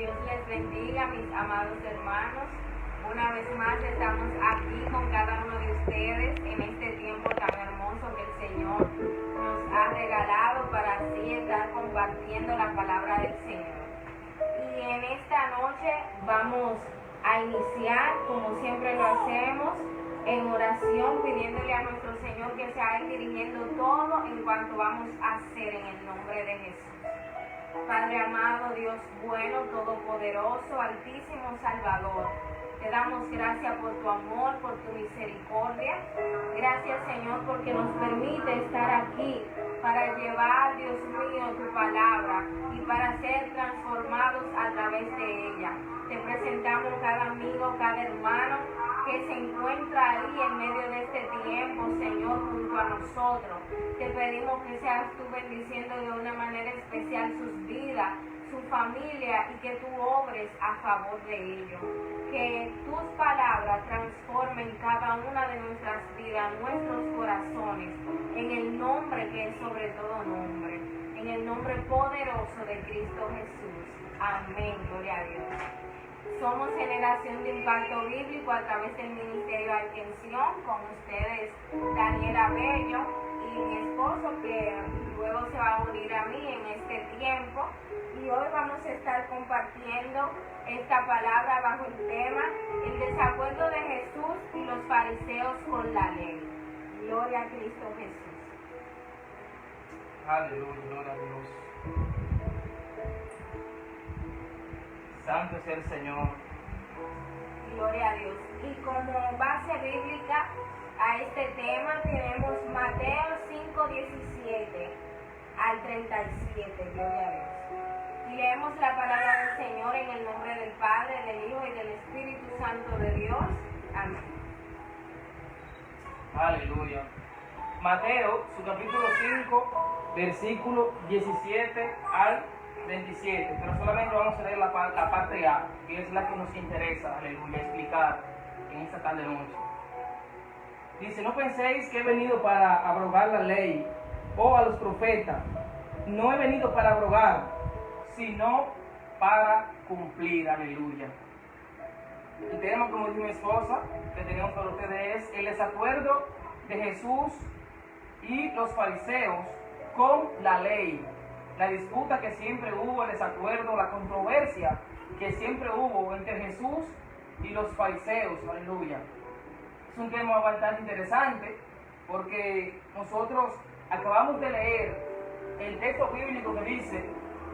Dios les bendiga, mis amados hermanos. Una vez más estamos aquí con cada uno de ustedes en este tiempo tan hermoso que el Señor nos ha regalado para así estar compartiendo la palabra del Señor. Y en esta noche vamos a iniciar, como siempre lo hacemos, en oración, pidiéndole a nuestro Señor que sea Él dirigiendo todo en cuanto vamos a hacer en el nombre de Jesús. Padre amado, Dios bueno, todopoderoso, altísimo Salvador, te damos gracias por tu amor, por tu misericordia. Gracias, Señor, porque nos permite estar aquí para llevar, Dios mío, tu palabra y para ser transformados a través de ella. Te presentamos cada amigo, cada hermano que se encuentra ahí en medio de este tiempo, Señor, junto a nosotros. Te pedimos que seas tú bendiciendo de una manera especial sus vidas, su familia, y que tú obres a favor de ellos. Que tus palabras transformen cada una de nuestras vidas, nuestros corazones, en el nombre que es sobre todo nombre, en el nombre poderoso de Cristo Jesús. Amén, gloria a Dios. Somos Generación de Impacto Bíblico a través del Ministerio de Atención, con ustedes Daniela Bello y mi esposo, que luego se va a unir a mí en este tiempo. Y hoy vamos a estar compartiendo esta palabra bajo el tema el desacuerdo de Jesús y los fariseos con la ley. Gloria a Cristo Jesús. Aleluya, gloria a Dios. Santo es el Señor. Gloria a Dios. Y como base bíblica a este tema tenemos Mateo 5:17 al 37. Gloria a Dios. Y leemos la palabra del Señor en el nombre del Padre, del Hijo y del Espíritu Santo de Dios. Amén. Aleluya. Mateo, su capítulo 5, versículo 17 al 27. Pero solamente vamos a leer la parte A, que es la que nos interesa, aleluya, explicar en esta tarde noche. Dice: no penséis que he venido para abrogar la ley o a los profetas. No he venido para abrogar, sino para cumplir, aleluya. El tema, como dijo mi esposa, que tenemos para ustedes es el desacuerdo de Jesús y los fariseos con la ley. La disputa que siempre hubo, el desacuerdo, la controversia que siempre hubo entre Jesús y los fariseos, aleluya. Es un tema bastante interesante porque nosotros acabamos de leer el texto bíblico que dice: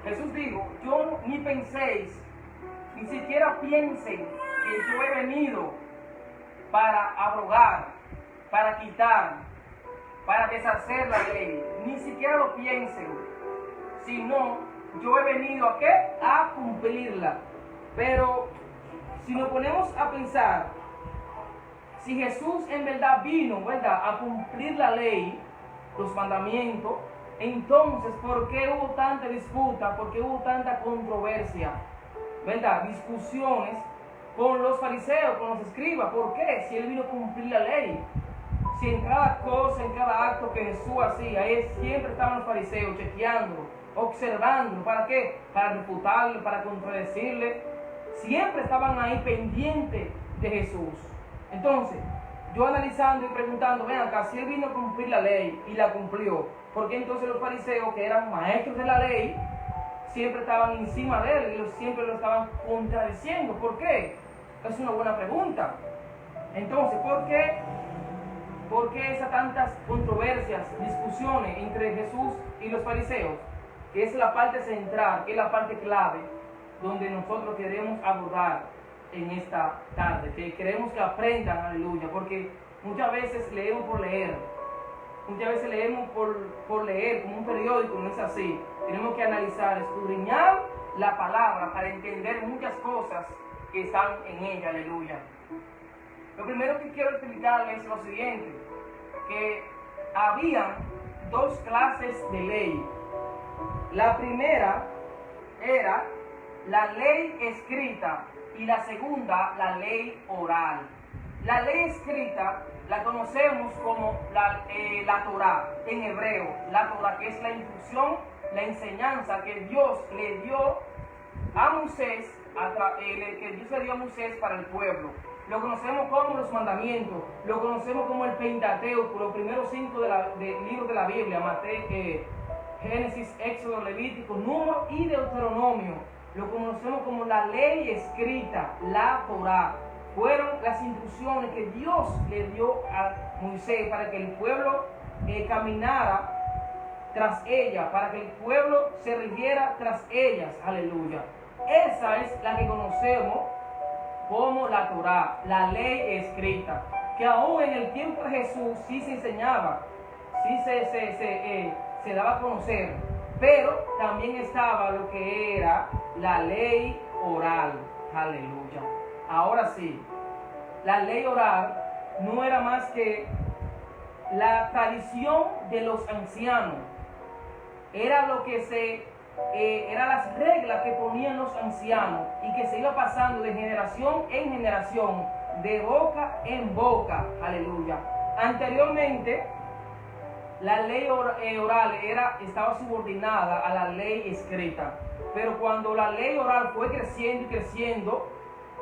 Jesús dijo, yo ni penséis, ni siquiera piensen que yo he venido para abrogar, para quitar, para deshacer la ley. Ni siquiera lo piensen, sino yo he venido ¿a qué? A cumplirla. Pero si nos ponemos a pensar, si Jesús en verdad vino, ¿verdad?, a cumplir la ley, los mandamientos, entonces, ¿por qué hubo tanta disputa? ¿Por qué hubo tanta controversia? ¿Verdad? Discusiones con los fariseos, con los escribas. ¿Por qué? Si él vino a cumplir la ley. Si en cada cosa, en cada acto que Jesús hacía, ahí siempre estaban los fariseos chequeándolo, observándolo. ¿Para qué? Para refutarle, para contradecirle. Siempre estaban ahí pendientes de Jesús. Entonces, yo analizando y preguntando, vean acá, si él vino a cumplir la ley y la cumplió, ¿por qué entonces los fariseos, que eran maestros de la ley, siempre estaban encima de él y siempre lo estaban contradiciendo? ¿Por qué? Es una buena pregunta. Entonces, ¿por qué esas tantas controversias, discusiones entre Jesús y los fariseos? Que es la parte central, que es la parte clave, donde nosotros queremos abordar en esta tarde, que queremos que aprendan, aleluya, porque muchas veces leemos por leer, muchas veces leemos por leer, como un periódico, no es así. Tenemos que analizar, escudriñar la palabra para entender muchas cosas que están en ella, aleluya. Lo primero que quiero explicarles es lo siguiente, que había dos clases de ley. La primera era la ley escrita y la segunda, la ley oral. La ley escrita la conocemos como la Torá en hebreo, la Torá, que es la instrucción, la enseñanza que Dios le dio a Moisés que Dios le dio a Moisés para el pueblo. Lo conocemos como los mandamientos, lo conocemos como el Pentateuco, los primeros 5 libros de la Biblia, Mateo, Génesis, Éxodo, Levítico, Número y Deuteronomio. Lo conocemos como la ley escrita, la Torá. Fueron las instrucciones que Dios le dio a Moisés para que el pueblo caminara tras ella, para que el pueblo se rigiera tras ellas. Aleluya. Esa es la que conocemos como la Torá, la ley escrita, que aún en el tiempo de Jesús sí se enseñaba, sí se daba a conocer, pero también estaba lo que era la ley oral. Aleluya. Ahora sí, la ley oral no era más que la tradición de los ancianos. Era lo que eran las reglas que ponían los ancianos y que se iba pasando de generación en generación, de boca en boca. Aleluya. Anteriormente, la ley oral estaba subordinada a la ley escrita. Pero cuando la ley oral fue creciendo y creciendo,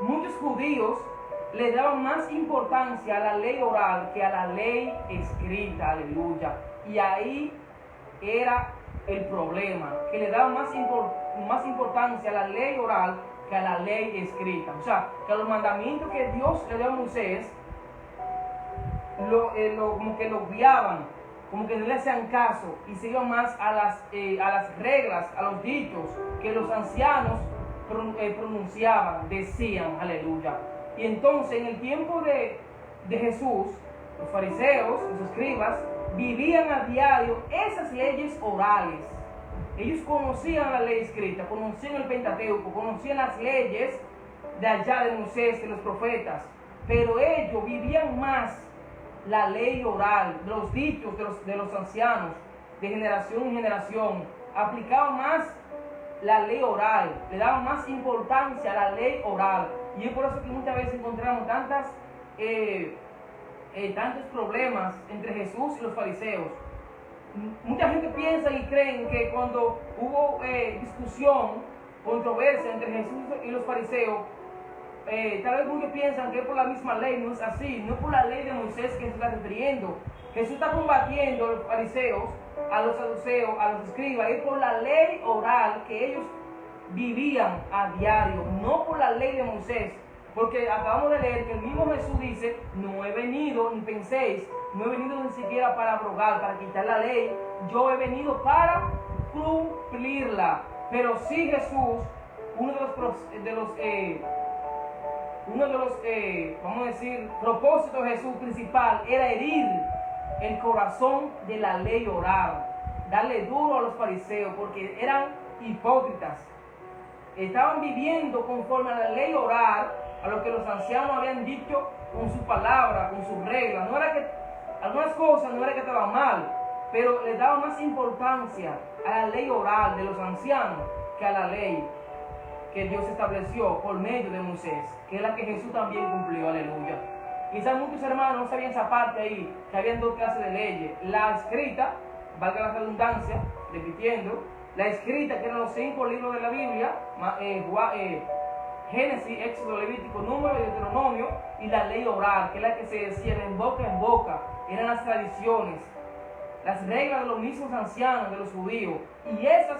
muchos judíos le daban más importancia a la ley oral que a la ley escrita. Aleluya. Y ahí era el problema, que le daban más importancia a la ley oral que a la ley escrita. O sea, que a los mandamientos que Dios le dio a Moisés, como que lo obviaban, como que no le hacían caso y se iban más a las reglas, a los dichos que los ancianos pronunciaban, decían. Aleluya. Y entonces en el tiempo de Jesús, los fariseos, los escribas, vivían a diario esas leyes orales. Ellos conocían la ley escrita, conocían el Pentateuco, conocían las leyes de allá de Moisés, de los profetas, pero ellos vivían más la ley oral, de los dichos de los ancianos, de generación en generación. Aplicaban más la ley oral, le daban más importancia a la ley oral. Y es por eso que muchas veces encontramos tantos problemas entre Jesús y los fariseos. Mucha gente piensa y creen que cuando hubo discusión, controversia entre Jesús y los fariseos, tal vez muchos piensan que es por la misma ley. No es así, no es por la ley de Moisés que se está refiriendo. Jesús está combatiendo a los fariseos, a los saduceos, a los escribas, es por la ley oral que ellos vivían a diario, no por la ley de Moisés. Porque acabamos de leer que el mismo Jesús dice: no he venido, ni penséis, no he venido ni siquiera para abrogar, para quitar la ley, yo he venido para cumplirla. Pero sí, Jesús, uno de los vamos a decir, propósitos de Jesús principal era herir el corazón de la ley oral, darle duro a los fariseos, porque eran hipócritas. Estaban viviendo conforme a la ley oral, a lo que los ancianos habían dicho con su palabra, con sus reglas. No era que algunas cosas no era que estaban mal, pero les daba más importancia a la ley oral de los ancianos que a la ley que Dios estableció por medio de Moisés, que es la que Jesús también cumplió. Aleluya. Quizás muchos hermanos no sabían esa parte ahí, que habían dos clases de leyes: la escrita, valga la redundancia, repitiendo, la escrita, que eran los 5 libros de la Biblia, Génesis, Éxodo, Levítico, Número y Deuteronomio, y la ley oral, que es la que se decía de boca en boca. Eran las tradiciones, las reglas de los mismos ancianos, de los judíos. Y esas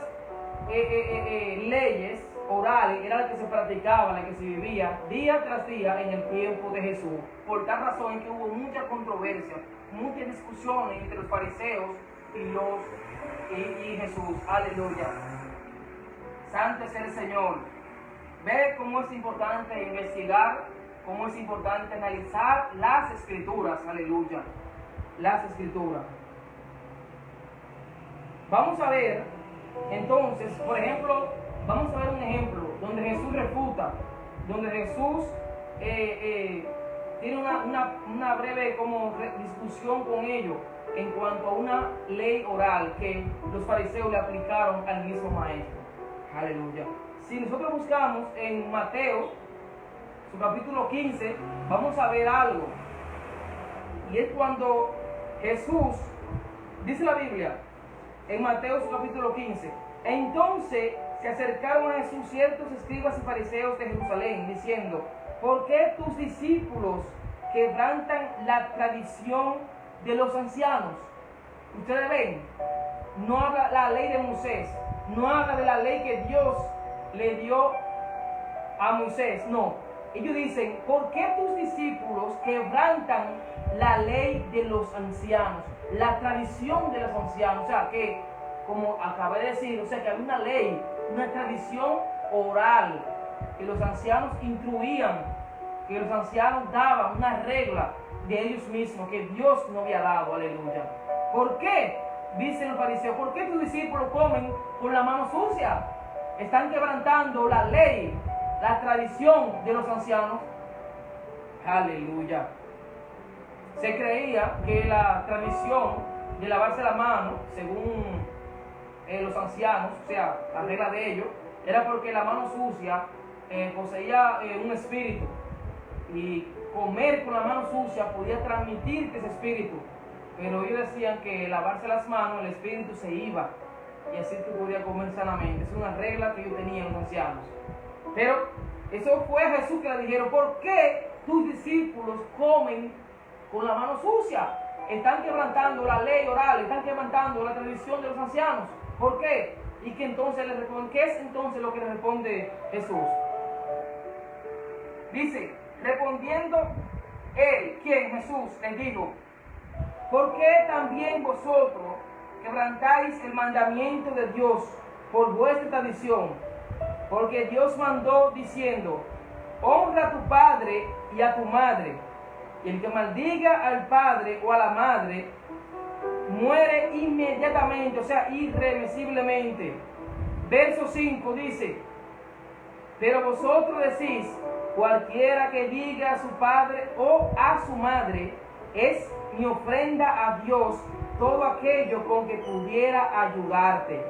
leyes orales eran las que se practicaban, las que se vivía día tras día en el tiempo de Jesús. Por tal razón es que hubo mucha controversia, muchas discusiones entre los fariseos y Jesús. Aleluya. Santo es el Señor. Ve cómo es importante investigar, cómo es importante analizar las escrituras. Aleluya. Las escrituras. Vamos a ver entonces, por ejemplo, vamos a ver un ejemplo donde Jesús refuta, donde Jesús tiene una breve discusión con ellos en cuanto a una ley oral que los fariseos le aplicaron al mismo maestro. Aleluya. Si nosotros buscamos en Mateo, su capítulo 15, vamos a ver algo. Y es cuando Jesús, dice la Biblia, en Mateo su capítulo 15. Entonces se acercaron a Jesús ciertos escribas y fariseos de Jerusalén, diciendo: ¿por qué tus discípulos quebrantan la tradición de los ancianos? Ustedes ven, no habla la ley de Moisés, no habla de la ley que Dios le dio a Moisés, no. Ellos dicen: ¿por qué tus discípulos quebrantan la ley de los ancianos? La tradición de los ancianos. O sea, que, como acabé de decir, o sea, que había una ley, una tradición oral, que los ancianos instruían, que los ancianos daban una regla de ellos mismos, que Dios no había dado, aleluya. ¿Por qué? Dicen los fariseos: ¿por qué tus discípulos comen con la mano sucia? Están quebrantando la ley, la tradición de los ancianos. Aleluya. Se creía que la tradición de lavarse la mano, según los ancianos, o sea, la regla de ellos, era porque la mano sucia poseía un espíritu, y comer con la mano sucia podía transmitirte ese espíritu. Pero ellos decían que lavarse las manos, el espíritu se iba, y así tú podías comer sanamente. Es una regla que ellos tenían los ancianos. Pero eso fue a Jesús que le dijeron: ¿por qué tus discípulos comen con la mano sucia? Están quebrantando la ley oral, están quebrantando la tradición de los ancianos. ¿Por qué? Y que entonces le responden, ¿qué es entonces lo que le responde Jesús? Dice, respondiendo él, ¿quién? Jesús, les dijo: ¿por qué también vosotros quebrantáis el mandamiento de Dios por vuestra tradición? Porque Dios mandó diciendo: honra a tu padre y a tu madre, y el que maldiga al padre o a la madre muere inmediatamente, o sea, irremisiblemente. Verso 5 dice: pero vosotros decís: cualquiera que diga a su padre o a su madre, es mi ofrenda a Dios, todo aquello con que pudiera ayudarte.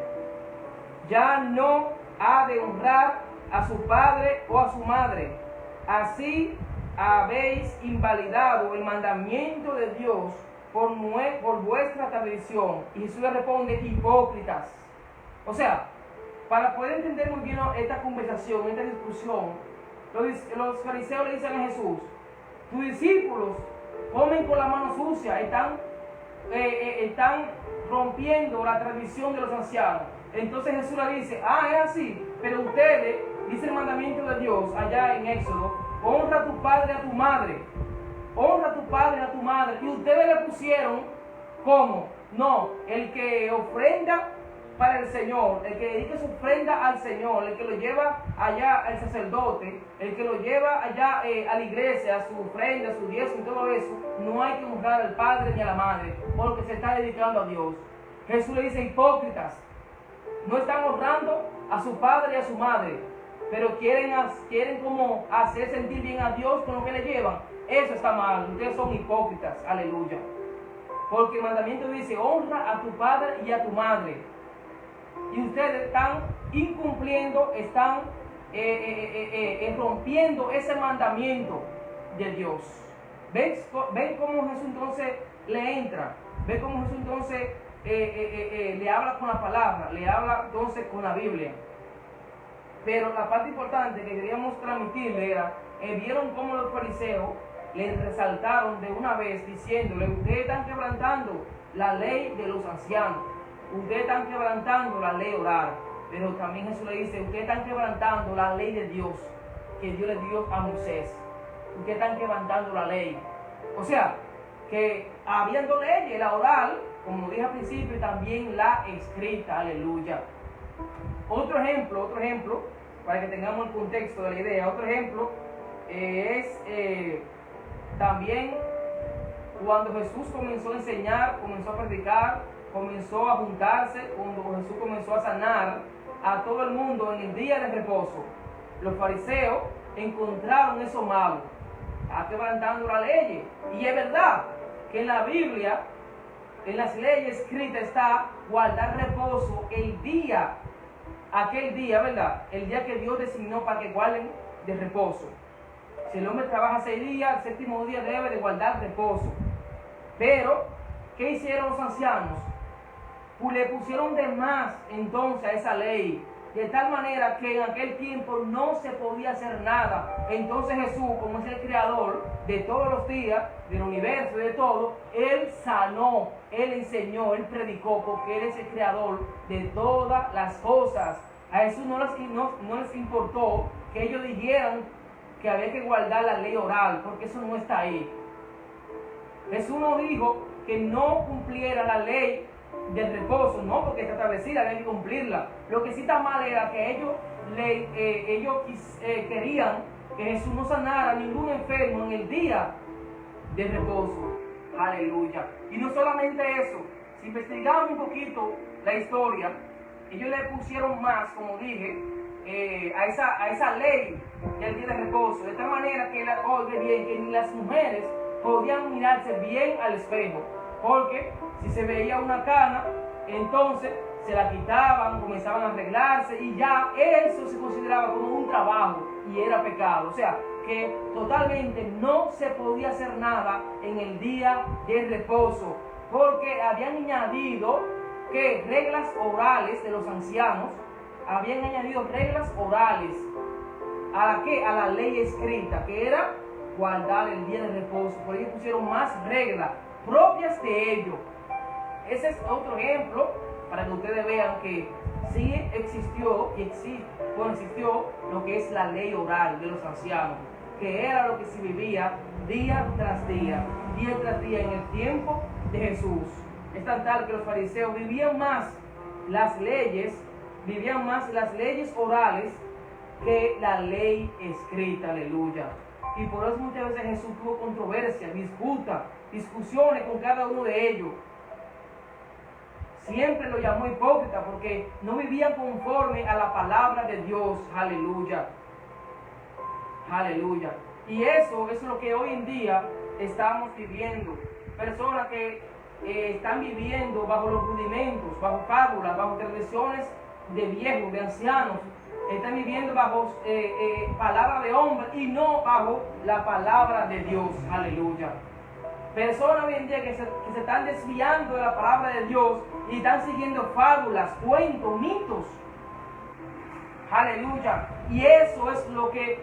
Ya no ha de honrar a su padre o a su madre. Así habéis invalidado el mandamiento de Dios por vuestra tradición. Y Jesús le responde: hipócritas. O sea, para poder entender muy bien esta conversación, esta discusión, los fariseos le dicen a Jesús: tus discípulos comen con la mano sucia, están rompiendo la tradición de los ancianos. Entonces Jesús le dice: es así, pero ustedes, dice el mandamiento de Dios allá en Éxodo: honra a tu padre y a tu madre. Honra a tu padre y a tu madre. Y ustedes le pusieron, ¿cómo? No, el que ofrenda para el Señor, el que dedique su ofrenda al Señor, el que lo lleva allá al sacerdote, el que lo lleva allá a la iglesia, a su ofrenda, a su diezmo y todo eso, no hay que honrar al padre ni a la madre, porque se está dedicando a Dios. Jesús le dice: hipócritas, no están honrando a su padre y a su madre, pero quieren como hacer sentir bien a Dios con lo que le llevan. Eso está mal, ustedes son hipócritas, aleluya. Porque el mandamiento dice: honra a tu padre y a tu madre. Y ustedes están incumpliendo, están rompiendo ese mandamiento de Dios. ¿Ven cómo Jesús entonces le entra? ¿Ven cómo Jesús entonces le habla con la palabra, le habla entonces con la Biblia? Pero la parte importante que queríamos transmitirle era, vieron cómo los fariseos le resaltaron de una vez diciéndole: ustedes están quebrantando la ley de los ancianos, ustedes están quebrantando la ley oral. Pero también Jesús le dice: ustedes están quebrantando la ley de Dios, que Dios le dio a Moisés. Ustedes están quebrantando la ley. O sea, que habiendo leyes, la oral, como dije al principio, y también la escrita, aleluya. Otro ejemplo, para que tengamos el contexto de la idea, otro ejemplo es también cuando Jesús comenzó a enseñar, comenzó a predicar, comenzó a juntarse, cuando Jesús comenzó a sanar a todo el mundo en el día de reposo. Los fariseos encontraron eso malo, está quebrantando la ley. Y es verdad que en la Biblia, en las leyes escritas está guardar reposo el día, aquel día, ¿verdad? El día que Dios designó para que guarden de reposo. Si el hombre trabaja 6 días, el séptimo día debe de guardar reposo. Pero, ¿qué hicieron los ancianos? le pusieron de más entonces a esa ley, de tal manera que en aquel tiempo no se podía hacer nada. Entonces Jesús, como es el creador de todos los días, del universo, de todo, Él sanó, Él enseñó, Él predicó, porque Él es el creador de todas las cosas. A Jesús no les importó que ellos dijeran que había que guardar la ley oral, porque eso no está ahí. Jesús no dijo que no cumpliera la ley del reposo, no, porque está establecida, había que cumplirla. Lo que sí está mal era que ellos querían que Jesús no sanara a ningún enfermo en el día de reposo. Aleluya. Y no solamente eso, si investigamos un poquito la historia, ellos le pusieron más, como dije, a esa ley del día de reposo, de tal manera que que ni las mujeres podían mirarse bien al espejo, porque si se veía una cana, entonces se la quitaban, comenzaban a arreglarse y ya eso se consideraba como un trabajo y era pecado. O sea, que totalmente no se podía hacer nada en el día de reposo, porque habían añadido que reglas orales de los ancianos, habían añadido reglas orales a la ley escrita, que era guardar el día de reposo. Por ello pusieron más reglas propias de ellos. Ese es otro ejemplo para que ustedes vean que sí existió y existió lo que es la ley oral de los ancianos, que era lo que se vivía día tras día en el tiempo de Jesús. Es tan tal que los fariseos vivían más las leyes orales que la ley escrita. Aleluya. Y por eso muchas veces Jesús tuvo controversia, discusiones con cada uno de ellos. Siempre lo llamó hipócrita porque no vivían conforme a la palabra de Dios. Aleluya. Aleluya. Y eso es lo que hoy en día estamos viviendo. Personas que están viviendo bajo los rudimentos, bajo fábulas, bajo tradiciones de viejos, de ancianos. Están viviendo bajo palabra de hombre y no bajo la palabra de Dios. Aleluya. Personas hoy en día que se están desviando de la palabra de Dios y están siguiendo fábulas, cuentos, mitos. Aleluya. Y eso es lo que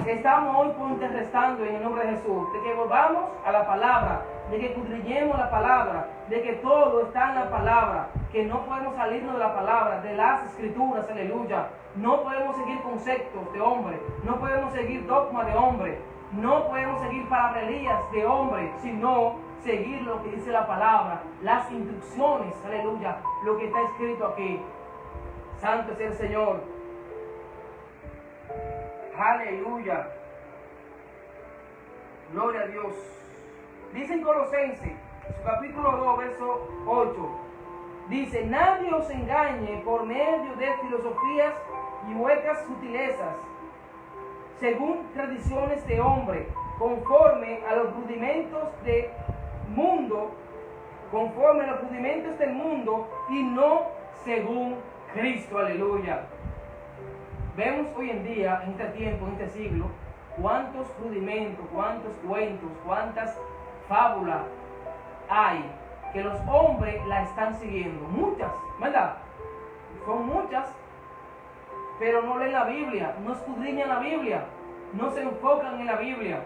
estamos hoy contrarrestando en el nombre de Jesús. De que volvamos a la palabra, de que escudriñemos la palabra, de que todo está en la palabra, que no podemos salirnos de la palabra, de las escrituras. Aleluya. No podemos seguir conceptos de hombre, no podemos seguir dogma de hombre, no podemos seguir palabrerías de hombre, sino seguir lo que dice la palabra, las instrucciones. Aleluya. Lo que está escrito aquí. Santo es el Señor. Aleluya. Gloria a Dios. Dice en Colosenses, su capítulo 2, verso 8. Dice: nadie os engañe por medio de filosofías y huecas sutilezas, según tradiciones de hombre, conforme a los rudimentos del mundo, y no según Cristo. Aleluya. Vemos hoy en día, en este tiempo, en este siglo, cuántos rudimentos, cuántos cuentos, cuántas fábulas hay que los hombres la están siguiendo. Muchas, ¿verdad? Son muchas, pero no leen la Biblia, no escudriñan la Biblia, no se enfocan en la Biblia.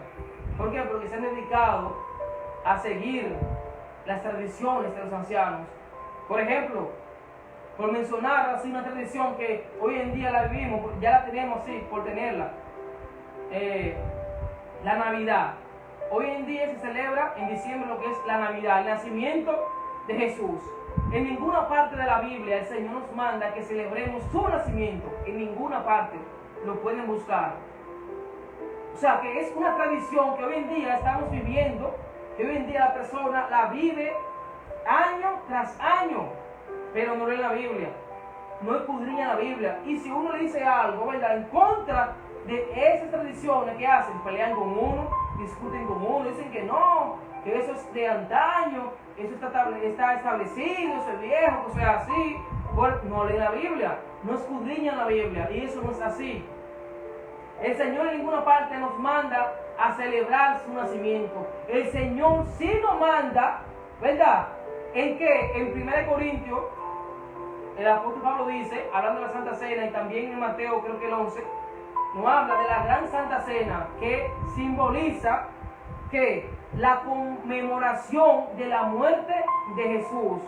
¿Por qué? Porque se han dedicado a seguir las tradiciones de los ancianos. Por ejemplo, por mencionar así una tradición que hoy en día la vivimos, ya la tenemos así, por tenerla, la Navidad. Hoy en día se celebra en diciembre lo que es la Navidad, el nacimiento de Jesús. En ninguna parte de la Biblia el Señor nos manda que celebremos su nacimiento. En ninguna parte lo pueden buscar. O sea que es una tradición que hoy en día estamos viviendo, que hoy en día la persona la vive año tras año, pero no lee la Biblia, no escudriña la Biblia. Y si uno le dice algo, ¿verdad?, en contra de esas tradiciones que hacen, pelean con uno, discuten con uno, dicen que no, que eso es de antaño, eso está establecido, eso es viejo, que sea así. Bueno, no leen la Biblia, no escudriñan la Biblia, y eso no es así. El Señor en ninguna parte nos manda a celebrar su nacimiento. El Señor sí nos manda, ¿verdad?, en que en 1 Corintios, el apóstol Pablo dice, hablando de la Santa Cena, y también en Mateo, creo que el 11, nos habla de la gran Santa Cena, que simboliza que la conmemoración de la muerte de Jesús.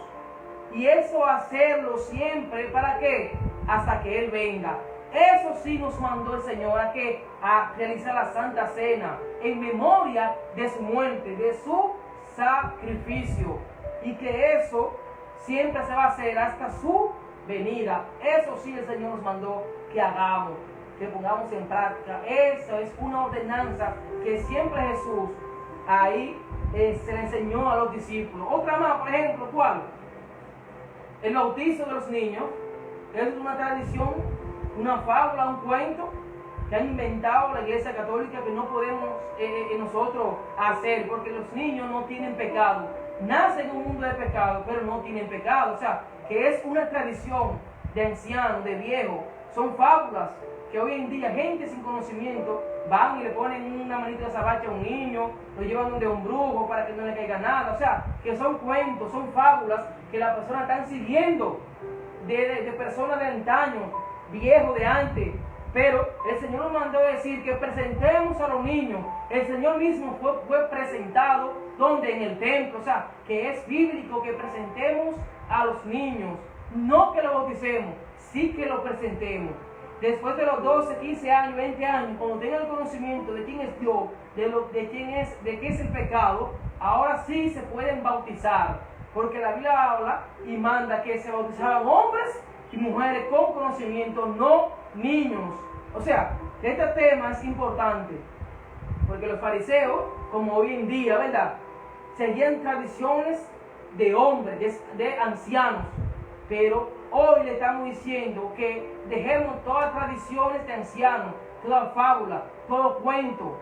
Y eso hacerlo siempre, ¿para qué? Hasta que Él venga. Eso sí nos mandó el Señor a realizar la Santa Cena en memoria de su muerte, de su sacrificio. Y que eso siempre se va a hacer hasta su venida. Eso sí el Señor nos mandó que hagamos, que pongamos en práctica. Eso es una ordenanza que siempre Jesús ahí se le enseñó a los discípulos. Otra más, por ejemplo, ¿cuál? El bautizo de los niños. Es una tradición, una fábula, un cuento que han inventado la Iglesia Católica que no podemos nosotros hacer, porque los niños no tienen pecado. Nacen en un mundo de pecado, pero no tienen pecado. O sea, que es una tradición de ancianos, de viejos. Son fábulas que hoy en día gente sin conocimiento van y le ponen una manita de azabache a un niño, lo llevan donde un brujo para que no le caiga nada. O sea, que son cuentos, son fábulas que las personas están siguiendo de personas de antaño, viejos de antes. Pero el Señor nos mandó a decir que presentemos a los niños. El Señor mismo fue presentado, donde en el templo. O sea, que es bíblico que presentemos a los niños. No que los bauticemos, sí que los presentemos. Después de los 12, 15 años, 20 años, cuando tengan el conocimiento de quién es Dios, de qué es el pecado, ahora sí se pueden bautizar. Porque la Biblia habla y manda que se bautizaran hombres y mujeres con conocimiento, no niños. O sea, este tema es importante, porque los fariseos, como hoy en día, ¿verdad?, seguían tradiciones de hombres, de ancianos. Pero hoy le estamos diciendo que dejemos todas las tradiciones de ancianos, toda fábula, todo cuento,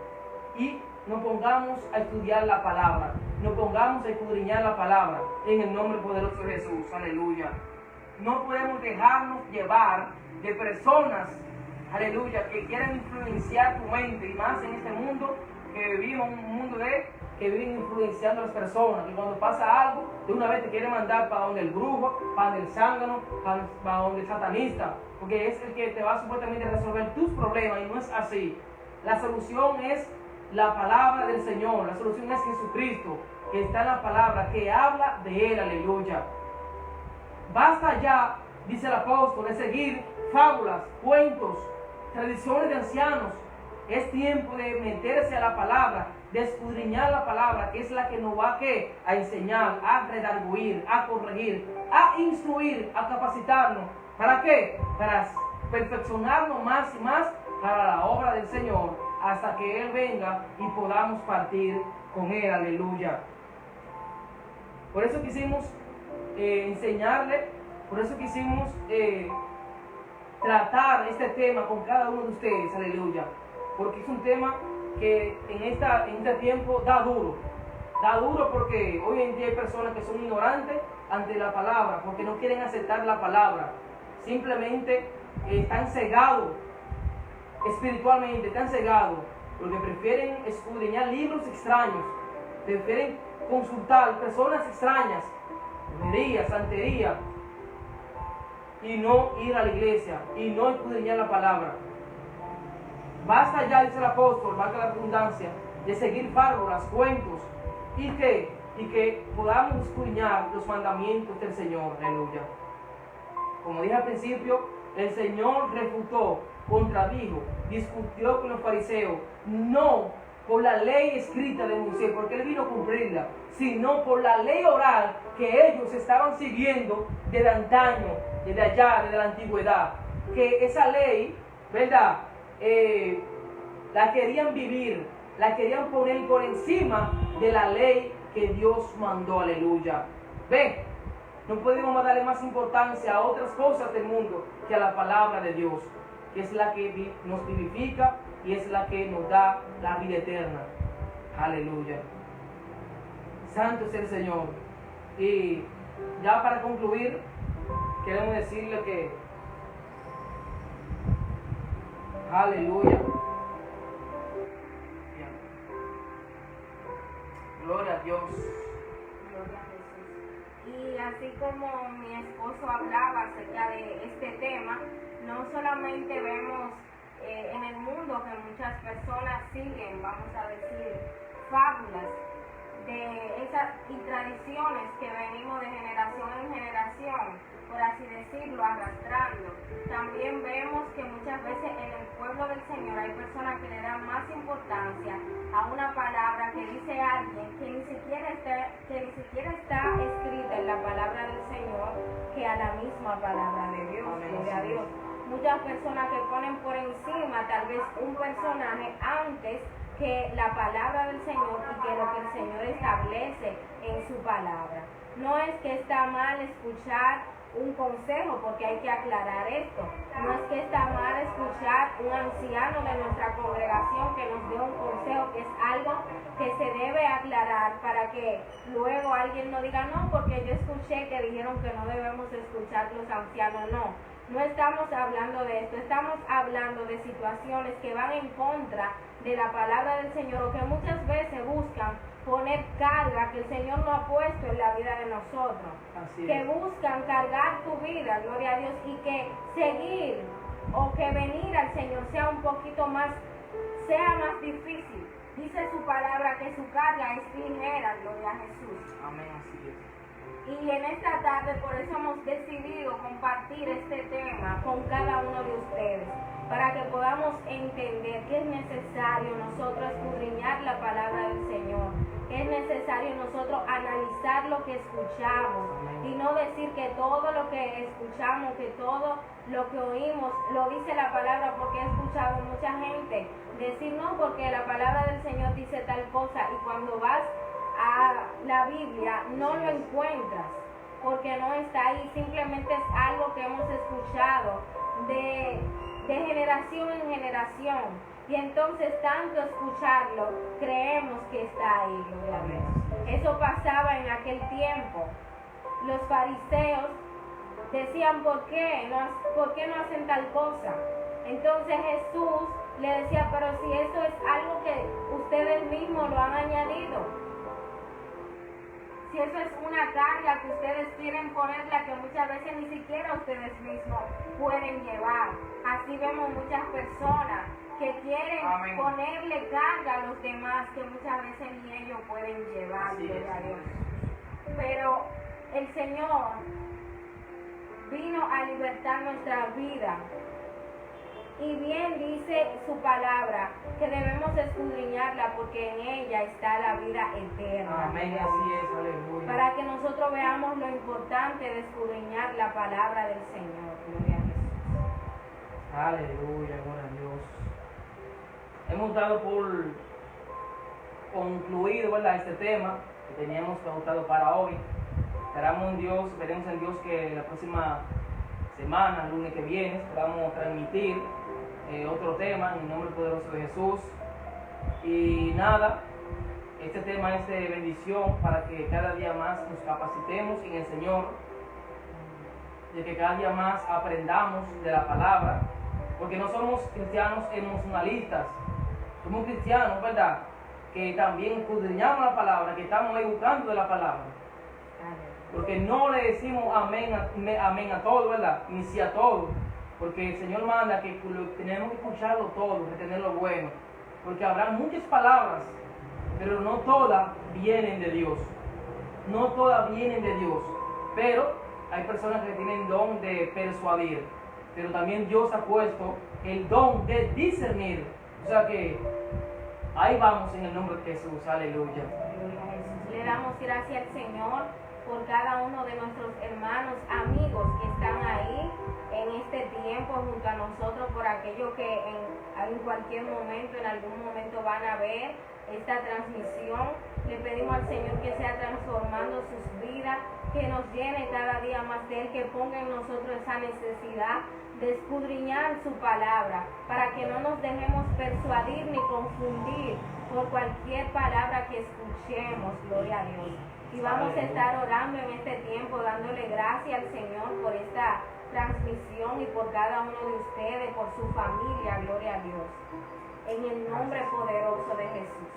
y nos pongamos a estudiar la palabra, nos pongamos a escudriñar la palabra en el nombre poderoso de Jesús. Aleluya. No podemos dejarnos llevar de personas, aleluya, que quieran influenciar tu mente, y más en este mundo que vivimos, un mundo que viven influenciando a las personas, y cuando pasa algo, de una vez te quieren mandar para donde el brujo, para donde el zángano, para donde el satanista, porque es el que te va supuestamente a resolver tus problemas, y no es así. La solución es la palabra del Señor, la solución es Jesucristo, que está en la palabra, que habla de Él, aleluya. Basta ya, dice el apóstol, de seguir fábulas, cuentos, tradiciones de ancianos. Es tiempo de meterse a la palabra, de escudriñar la palabra, que es la que nos va a enseñar, a redarguir, a corregir, a instruir, a capacitarnos. ¿Para qué? Para perfeccionarnos más y más para la obra del Señor, hasta que Él venga y podamos partir con Él. Aleluya. Por eso quisimos enseñarle, por eso quisimos tratar este tema con cada uno de ustedes. Aleluya. Porque es un tema que en este tiempo da duro porque hoy en día hay personas que son ignorantes ante la palabra, porque no quieren aceptar la palabra, simplemente están cegados espiritualmente, están cegados, porque prefieren escudriñar libros extraños, prefieren consultar personas extrañas, brujería, santería, y no ir a la iglesia, y no escudriñar la palabra. Basta ya, dice el apóstol, valga la redundancia, de seguir fábulas, cuentos, y que podamos escudriñar los mandamientos del Señor. Aleluya. Como dije al principio, el Señor refutó, contradijo, discutió con los fariseos, no por la ley escrita de Moisés, porque Él vino a cumplirla, sino por la ley oral que ellos estaban siguiendo desde antaño, desde allá, desde la antigüedad. Que esa ley, ¿verdad?, la querían vivir, la querían poner por encima de la ley que Dios mandó. Aleluya. Ve, no podemos darle más importancia a otras cosas del mundo que a la palabra de Dios, que es la que nos vivifica y es la que nos da la vida eterna. Aleluya. Santo es el Señor. Y ya para concluir, queremos decirle que aleluya. Gloria a Dios. Gloria a Jesús. Y así como mi esposo hablaba acerca de este tema, no solamente vemos en el mundo que muchas personas siguen, vamos a decir, fábulas de esas y tradiciones que venimos de generación en generación, por así decirlo, arrastrando. También vemos que muchas veces en el pueblo del Señor hay personas que le dan más importancia a una palabra que dice alguien que ni siquiera está escrita en la palabra del Señor, que a la misma palabra de Dios. Gloria a Dios. Muchas personas que ponen por encima tal vez un personaje antes que la palabra del Señor y que lo que el Señor establece en su palabra. No es que está mal escuchar un consejo, porque hay que aclarar esto. No es que está mal escuchar un anciano de nuestra congregación que nos dé un consejo, que es algo que se debe aclarar para que luego alguien no diga, no, porque yo escuché que dijeron que no debemos escuchar los ancianos. No estamos hablando de esto, estamos hablando de situaciones que van en contra de la palabra del Señor o que muchas veces buscan poner carga que el Señor no ha puesto en la vida de nosotros. Que buscan cargar tu vida, gloria a Dios, y que seguir o que venir al Señor sea más difícil. Dice su palabra que su carga es ligera, gloria a Jesús. Amén, así es. Y en esta tarde por eso hemos decidido compartir este tema con cada uno de ustedes, para que podamos entender que es necesario nosotros escudriñar la palabra del Señor, que es necesario nosotros analizar lo que escuchamos y no decir que todo lo que escuchamos, que todo lo que oímos, lo dice la palabra, porque he escuchado mucha gente decir no, porque la palabra del Señor dice tal cosa, y cuando vas a la Biblia no lo encuentras, porque no está ahí, simplemente es algo que hemos escuchado de generación en generación, y entonces tanto escucharlo creemos que está ahí, gloria a Dios. Eso pasaba en aquel tiempo. Los fariseos decían, ¿por qué no hacen tal cosa? Entonces Jesús le decía, pero si eso es algo que ustedes mismos lo han añadido, si eso es una carga que ustedes quieren ponerla, que muchas veces ni siquiera ustedes mismos pueden llevar. Así vemos muchas personas que quieren ponerle carga a los demás, que muchas veces ni ellos pueden llevar, gloria a Dios. Pero el Señor vino a libertar nuestra vida. Y bien dice su palabra que debemos escudriñarla, porque en ella está la vida eterna. Amén, así es, aleluya. Para que nosotros veamos lo importante de escudriñar la palabra del Señor. Gloria a Jesús. Aleluya, gloria a Dios. Hemos dado por concluido, ¿verdad?, este tema que teníamos pautado para hoy. Esperamos en Dios que la próxima semana, el lunes que viene, podamos transmitir otro tema en el nombre poderoso de Jesús. Y nada, este tema es de bendición para que cada día más nos capacitemos en el Señor, de que cada día más aprendamos de la palabra, porque no somos cristianos emocionalistas, somos cristianos, ¿verdad?, que también escudriñamos la palabra, que estamos educando de la palabra, porque no le decimos amén a todo, ¿verdad?, ni sí a todo, porque el Señor manda que tenemos que escucharlo todo, retener lo bueno, porque habrá muchas palabras, pero no todas vienen de Dios, pero hay personas que tienen don de persuadir, pero también Dios ha puesto el don de discernir, o sea que ahí vamos en el nombre de Jesús, aleluya. Le damos gracias al Señor por cada uno de nuestros hermanos, amigos que están ahí en este tiempo junto a nosotros, por aquellos que en cualquier momento, en algún momento van a ver esta transmisión. Le pedimos al Señor que sea transformando sus vidas, que nos llene cada día más de Él, que ponga en nosotros esa necesidad de escudriñar su palabra, para que no nos dejemos persuadir ni confundir por cualquier palabra que escuchemos, gloria a Dios. Y vamos a estar orando en este tiempo, dándole gracias al Señor por esta transmisión y por cada uno de ustedes, por su familia, gloria a Dios. En el nombre poderoso de Jesús.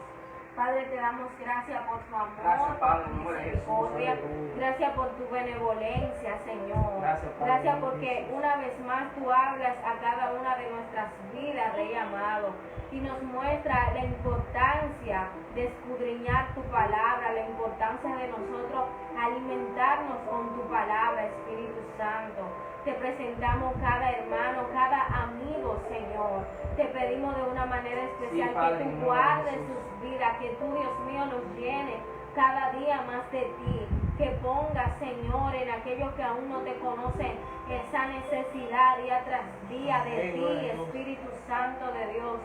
Padre, te damos gracias por tu amor, Gracias, Padre, por en tu nombre de Jesús, misericordia. aleluya. Gracias por tu benevolencia, Señor. Gracias, Padre, Gracias en nombre de porque Jesús. una vez más tú hablas a cada una de nuestras vidas, Rey amado, y nos muestra la importancia de escudriñar tu palabra, la importancia de nosotros alimentarnos con tu palabra, Espíritu Santo. Te presentamos cada hermano, cada amigo, Señor. Te pedimos de una manera especial Sí, Padre, que en tú nombre de guardes Jesús. sus vidas, que tú, Dios mío, los llenes cada día más de ti. Que pongas, Señor, en aquellos que aún no te conocen, esa necesidad día tras día de ti, Espíritu Santo de Dios.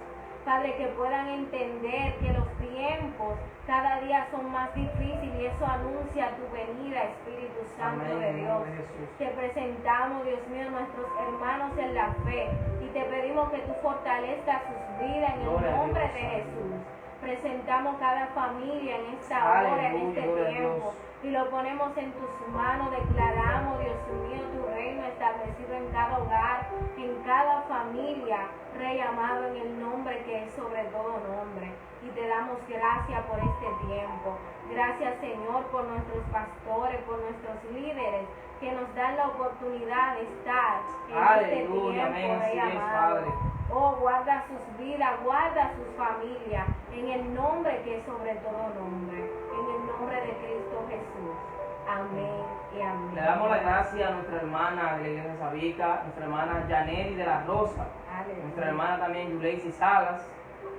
Padre, que puedan entender que los tiempos cada día son más difíciles y eso anuncia tu venida, Espíritu Santo Amén, de en Dios. nombre de Jesús. Te presentamos, Dios mío, nuestros hermanos en la fe y te pedimos que tú fortalezcas sus vidas en Gloria el a nombre Dios, de aleluya. Jesús. Presentamos cada familia en esta hora, en Aleluya, este gloria a tiempo, Dios. y lo ponemos en tus manos. Declaramos, Dios mío, tu reino establecido en cada hogar, en cada familia, Rey amado, en el nombre que es sobre todo nombre. Y te damos gracias por este tiempo. Gracias, Señor, por nuestros pastores, por nuestros líderes, que nos dan la oportunidad de estar en este Aleluya, tiempo, amén, Rey así es, amado. Padre. Oh, guarda sus vidas, guarda sus familias, en el nombre que es sobre todo nombre, en el nombre de Cristo Jesús. Amén y amén. Le damos las gracias a nuestra hermana de la iglesia Sabica, nuestra hermana Yaneli de la Rosa, Aleluya. nuestra hermana también Yuleisi Salas,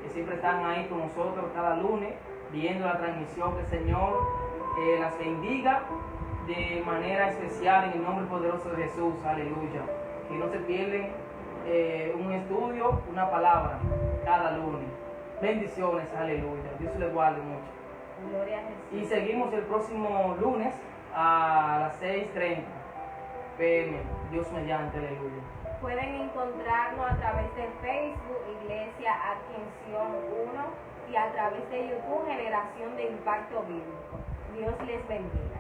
que siempre están ahí con nosotros cada lunes, viendo la transmisión. Que el Señor las bendiga de manera especial en el nombre poderoso de Jesús. Aleluya. Que no se pierden un estudio, una palabra cada lunes. Bendiciones, aleluya. Dios les guarde mucho. Gloria a Jesús. Y seguimos el próximo lunes a las 6:30 p.m. Dios mediante, aleluya. Pueden encontrarnos a través de Facebook, Iglesia Ascensión 1, y a través de YouTube, Generación de Impacto Bíblico. Dios les bendiga.